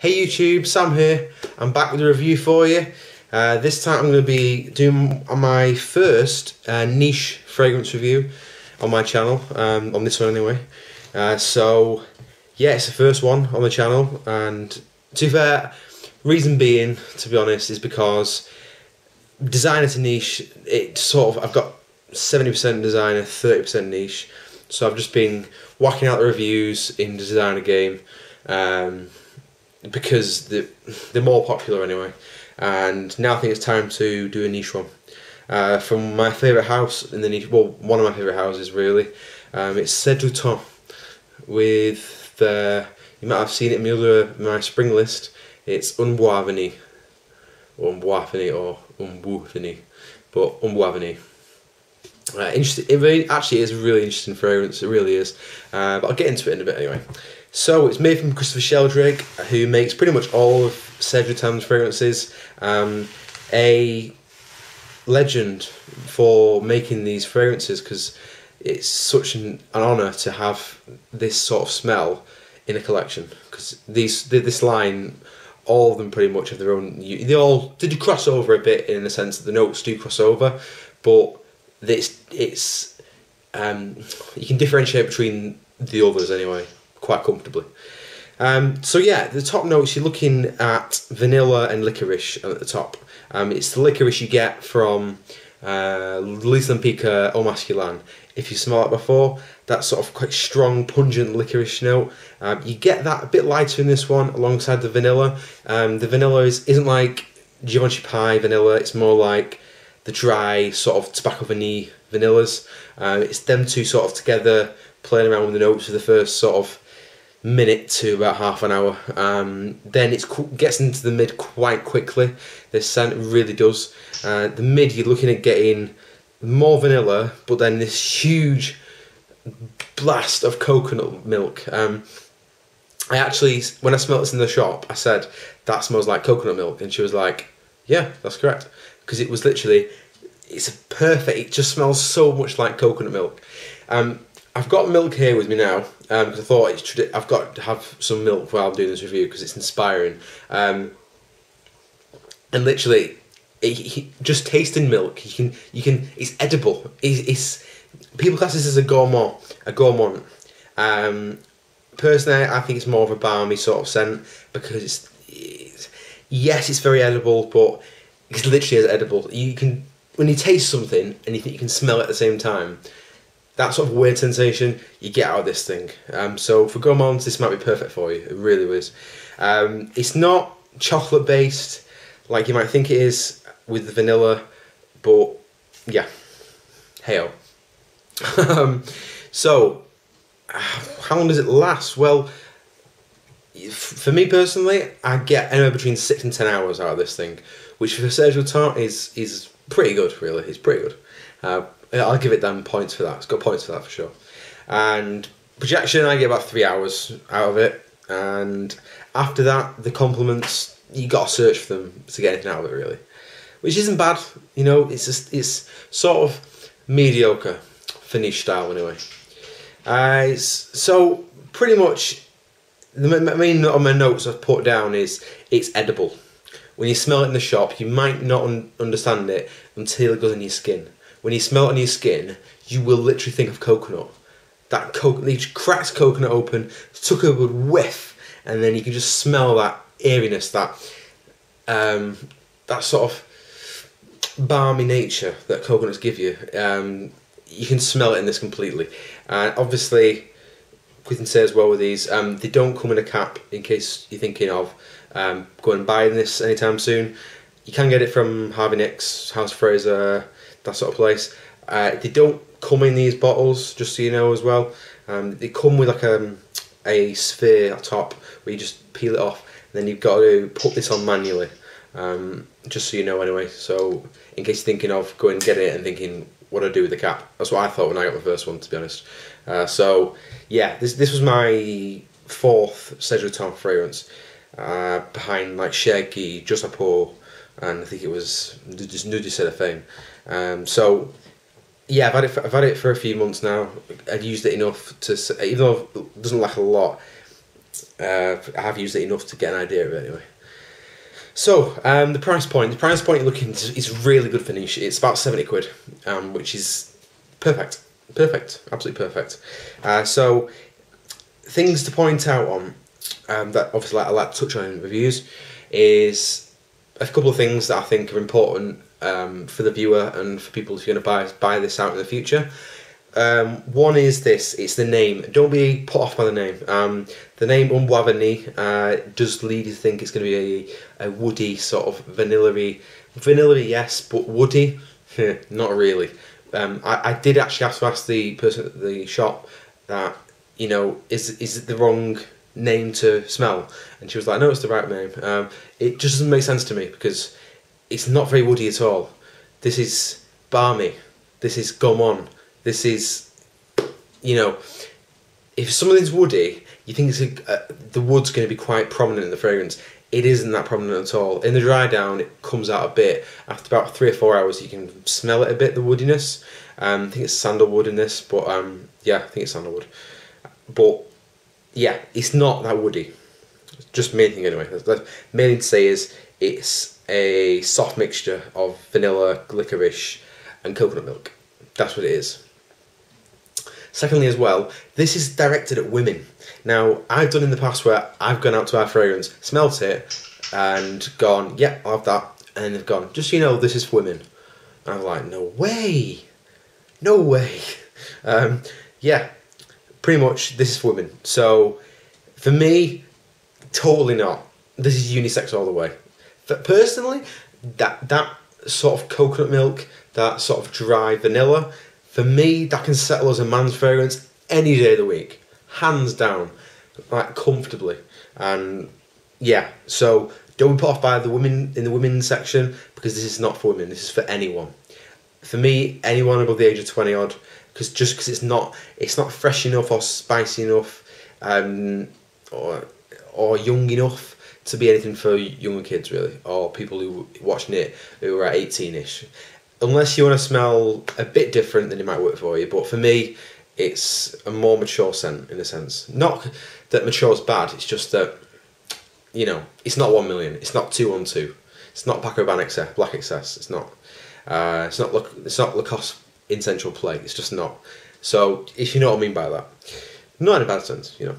Hey YouTube, Sam here. I'm back with a review for you. This time I'm going to be doing my first niche fragrance review on my channel, on this one anyway. So yeah, it's the first one on the channel, and to be fair, reason being, to be honest, is because designer to niche, I've got 70% designer, 30% niche. So I've just been whacking out the reviews in the designer game, because they're more popular anyway, and now I think it's time to do a niche one. From my favourite house in the niche, well, one of my favourite houses really, it's Serge with you might have seen it in my spring list. It's Bois, Vanille, or Vanille, but Vanille. It actually is a really interesting fragrance, it really is, but I'll get into it in a bit anyway. So it's made from Christopher Sheldrake, who makes pretty much all of Serge Lutens fragrances. A legend for making these fragrances, because it's such an honour to have this sort of smell in a collection, because this line, all of them pretty much have their own, they do cross over a bit in the sense that the notes do cross over, but you can differentiate between the others anyway, quite comfortably. So yeah, the top notes, you're looking at vanilla and licorice at the top. It's the licorice you get from Lutens Au Masculin. If you smell it before, that sort of quite strong, pungent licorice note. You get that a bit lighter in this one alongside the vanilla. The vanilla isn't like Givenchy Pie vanilla, it's more like the dry sort of tobacco vanille vanillas. It's them two sort of together playing around with the notes for the first sort of minute to about half an hour. Then it gets into the mid quite quickly. This scent really does. The mid, you're looking at getting more vanilla, but then this huge blast of coconut milk. I actually, when I smelled this in the shop, I said, "That smells like coconut milk," and she was like, "Yeah, that's correct," because it was literally, it's perfect. It just smells so much like coconut milk. I've got milk here with me now, because I thought I've got to have some milk while I'm doing this review because it's inspiring. And literally, just tasting milk, you can. It's edible. People class this as a gourmand. Personally, I think it's more of a balmy sort of scent, because yes, it's very edible, but it's literally as edible. You can, when you taste something and you think you can smell it at the same time, that sort of weird sensation you get out of this thing. So for gourmands, this might be perfect for you. It really is. It's not chocolate based like you might think it is with the vanilla, but yeah, hey-o. So how long does it last? Well, for me personally, I get anywhere between 6 and 10 hours out of this thing, which for Serge Lutens is pretty good, really. It's pretty good. I'll give it them points for that. It's got points for that for sure. And projection, I get about 3 hours out of it. And after that, the compliments, you got to search for them to get anything out of it, really. Which isn't bad, you know. It's sort of mediocre for niche style anyway. So pretty much the main note on my notes I've put down is it's edible. When you smell it in the shop, you might not understand it until it goes in your skin. When you smell it on your skin, you will literally think of coconut. That coconut, you cracked coconut open, took a good whiff, and then you can just smell that airiness, that sort of balmy nature that coconuts give you. You can smell it in this completely. And obviously, we can say as well with these, they don't come in a cap, in case you're thinking of going and buying this anytime soon. You can get it from Harvey Nicks, House Fraser, that sort of place. They don't come in these bottles, just so you know as well. They come with like a sphere at top where you just peel it off, and then you've got to put this on manually, just so you know anyway. So in case you're thinking of going and getting it and thinking, what do I do with the cap? That's what I thought when I got my first one, to be honest. So yeah, this was my 4th Serge Lutens fragrance, behind like Cherki, Just a Pour, and I think it was Nude de Fame. So yeah, I've had it for a few months now. I've used it enough to, even though it doesn't lack a lot, I have used it enough to get an idea of it anyway. So, the price point you're looking is really good for niche. It's about 70 quid, which is perfect. Perfect. Absolutely perfect. So, things to point out on, that obviously I like to touch on in reviews, is a couple of things that I think are important for the viewer and for people who are going to buy this out in the future. One is this, it's the name. Don't be put off by the name. The name Bois Vanille does lead you to think it's going to be a woody sort of vanilla-y, yes, but woody, not really. I did actually have to ask the person at the shop that, you know, is it the wrong name to smell? And she was like, no, it's the right name. It just doesn't make sense to me because it's not very woody at all. This is balmy. This is gourmand. This is, you know, if something's woody, you think the wood's going to be quite prominent in the fragrance. It isn't that prominent at all. In the dry down, it comes out a bit. After about 3 or 4 hours, you can smell it a bit, the woodiness. I think it's sandalwood in this, but yeah, I think it's sandalwood. But yeah, it's not that woody. Just main thing anyway. The main thing to say is it's a soft mixture of vanilla, licorice, and coconut milk. That's what it is. Secondly as well, this is directed at women. Now, I've done in the past where I've gone out to our fragrance, smelt it, and gone, yeah, I'll have that. And they've gone, just so you know, this is for women. And I'm like, no way. No way. Yeah, pretty much this is for women. So, for me, totally not. This is unisex all the way. But personally, that sort of coconut milk, that sort of dry vanilla, for me, that can settle as a man's fragrance any day of the week. Hands down. Like, comfortably. And, yeah, so don't be put off by the women in the women's section, because this is not for women, this is for anyone. For me, anyone above the age of 20 odd, because it's not fresh enough or spicy enough, or young enough to be anything for younger kids, really, or people who watching it who are 18ish. Unless you want to smell a bit different, then it might work for you. But for me, it's a more mature scent, in a sense. Not that mature is bad, it's just that, you know, it's not 1 million, it's not 212, it's not Paco Rabanne XS, Black XS, it's not Lacoste Intentional Play, it's just not. So, if you know what I mean by that. Not in a bad sense, you know.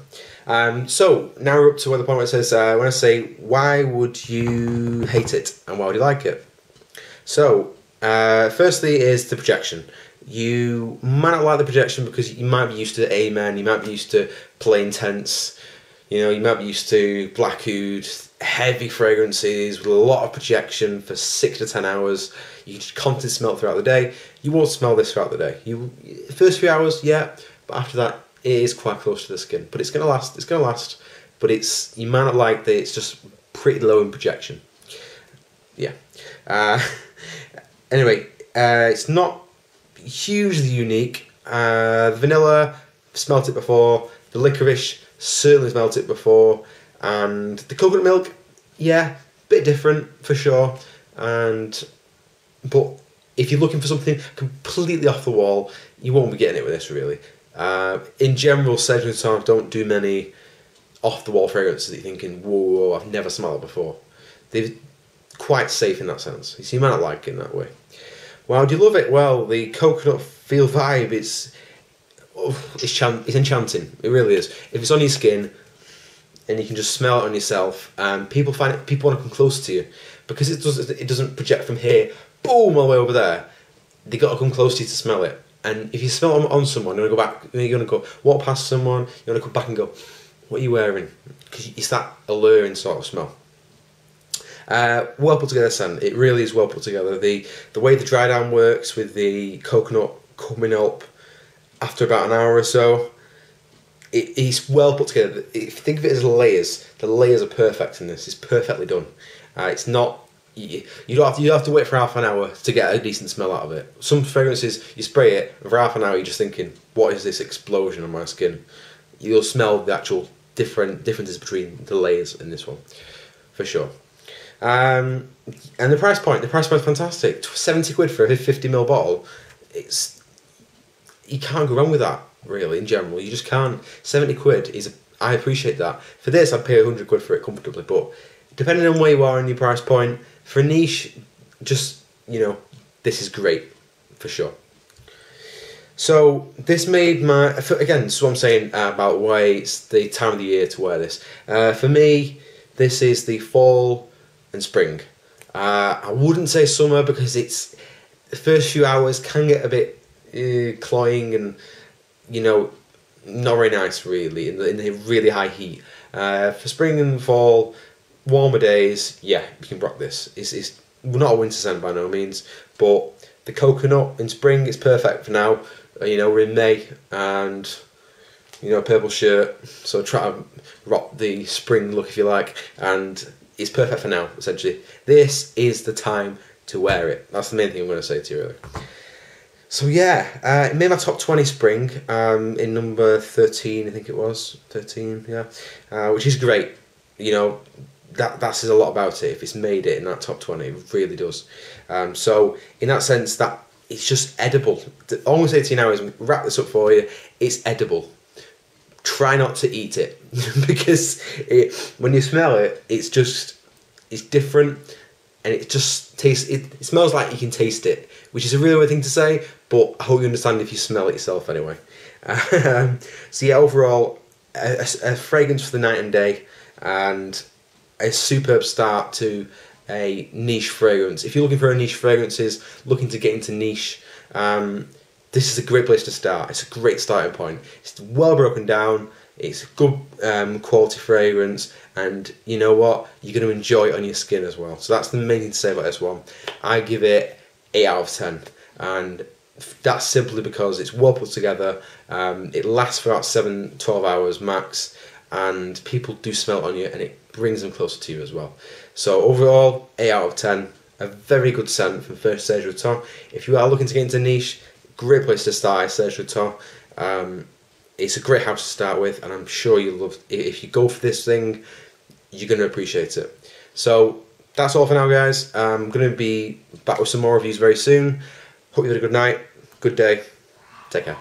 So, now we're up to the point where it says, when I say, why would you hate it, and why would you like it? So, firstly is the projection. You might not like the projection because you might be used to Amen, you might be used to plain tense, you know, you might be used to black oud, heavy fragrances with a lot of projection for 6 to 10 hours. You just constantly smell it throughout the day. You won't smell this throughout the day. First few hours, yeah, but after that, it is quite close to the skin. But it's going to last, but you might not like that it's just pretty low in projection. Yeah. Anyway, it's not hugely unique. The vanilla, smelt it before. The licorice, certainly smelt it before. And the coconut milk, yeah, bit different for sure. But if you're looking for something completely off the wall, you won't be getting it with this, really. In general, Serge and Lutens don't do many off the wall fragrances that you're thinking, whoa, I've never smelled it before. They're quite safe in that sense. So you might not like it in that way. Well, do you love it? Well, the coconut feel vibe, it's enchanting. It really is. If it's on your skin and you can just smell it on yourself, people want to come closer to you because it doesn't project from here, boom, all the way over there. They got to come close to you to smell it. And if you smell it on someone, you want to go back. You're going to go walk past someone. You want to come back and go, "What are you wearing?" Because it's that alluring sort of smell. Well put together scent. It really is well put together. The way the dry down works with the coconut coming up after about an hour or so, it's well put together. If you think of it as layers, the layers are perfect in this. It's perfectly done. It's not. You don't have to wait for half an hour to get a decent smell out of it. Some fragrances, you spray it, and for half an hour you're just thinking, what is this explosion on my skin? You'll smell the actual differences between the layers in this one, for sure. And the price point is fantastic. 70 quid for a 50ml bottle. You can't go wrong with that, really, in general. You just can't. 70 quid is I appreciate that. For this, I'd pay 100 quid for it comfortably, but depending on where you are in your price point, for a niche, just, you know, this is great, for sure. So this made my, again, this is what I'm saying about why it's the time of the year to wear this. For me, this is the fall and spring. I wouldn't say summer because it's, the first few hours can get a bit cloying and, you know, not very nice really in the really high heat. For spring and fall, warmer days, yeah, you can rock this. It's not a winter scent by no means, but the coconut in spring is perfect for now. You know, we're in May and, you know, purple shirt, so try to rock the spring look if you like, and it's perfect for now, essentially. This is the time to wear it. That's the main thing I'm going to say to you really. So yeah, it made my top 20 spring in number 13, I think it was, 13, yeah, which is great. You know, that says a lot about it if it's made it in that top 20, it really does. So in that sense, that it's just edible. Almost 18 hours, wrap this up for you, it's edible. Try not to eat it because when you smell it, it's different and it just tastes, it smells like you can taste it, which is a really weird thing to say, but I hope you understand if you smell it yourself anyway. So yeah, overall, a fragrance for the night and day and a superb start to a niche fragrance. If you're looking for a niche fragrances, looking to get into niche, this is a great place to start. It's a great starting point. It's well broken down, it's a good quality fragrance, and you know what? You're going to enjoy it on your skin as well. So that's the main thing to say about this one. I give it 8 out of 10, and that's simply because it's well put together, it lasts for about 7-12 hours max, and people do smell it on you and it brings them closer to you as well. So overall, 8 out of 10, a very good scent from Serge Lutens. If you are looking to get into niche, great place to start is Serge Lutens. It's a great house to start with, and I'm sure you'll love it. If you go for this thing, you're going to appreciate it. So that's all for now, guys. I'm going to be back with some more reviews very soon. Hope you had a good night, good day. Take care.